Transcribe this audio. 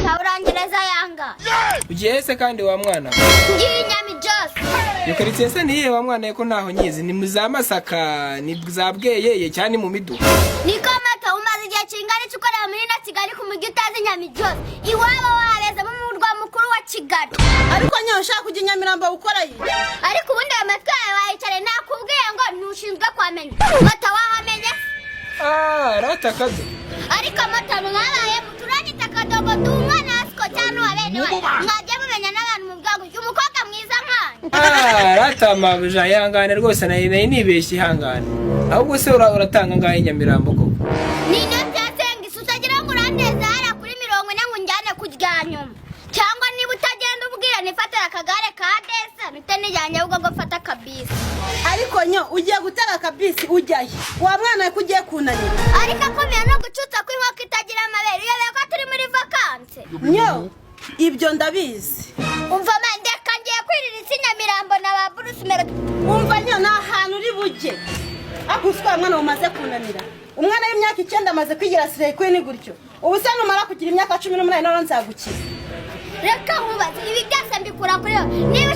Kaburangereza yanga. Ugiye se kandi wa mwana? Ngiye Nyamijose. Yokaritsiye se niye wa mwana ko naho nyizi ni muzamasaka ni zabweyeye cyane mu miduka. Niko mata umaze igihe kingana cyukora muri na Kigali ku mujyi utazi Nyamijose. Iwabo wareza mu murwa mukuru wa Kigali. Ariko nyaho ushaka kujya Nyamirambo gukora yi. Ariko ubundi amatwa wayicare nakubwiye ngo ntushinzwe kwamenya. Mata wahamenye? Ratakado. Ariko mata mwabaye muturanye takadogo dumwana asiko cyane wabene wa. Mwajya mumenya n'abantu mu bwago umukobwa mwiza nkanye. Ratama buja yangane rwose nayi nibeshye ihangane. Ahubwo se uratanga ngahe Nyamirambo koko? Ni no byasenga isusagira ngo urandeza hara kuri 40 ngo njyane kuryanyuma. Cyangwa niba utagenda ubwira nifatira akagare ka desa mitene yanye ubwo gufata kabisi. Ariko nyo ugiye gutara kabisi ujyaye. Wa mwana kugiye kunanira. Ariko akomeye no gucutsa ko inkoko itagira amabere iyo ko turi muri vacances. Nyo ibyo ndabizi. Umva mande kangiye kwirira Nyamirambo na ba Bruce Melody. Umva nyo na hantu uri bujye. Aguswa mwana umaze kunanira. Umwana w'imyaka 9 amaze kwigira sire kwene gutyo. Ubu se numara kugira imyaka 18 none nzagukira. Reka nkubaze ibi byose mbikura kuri niba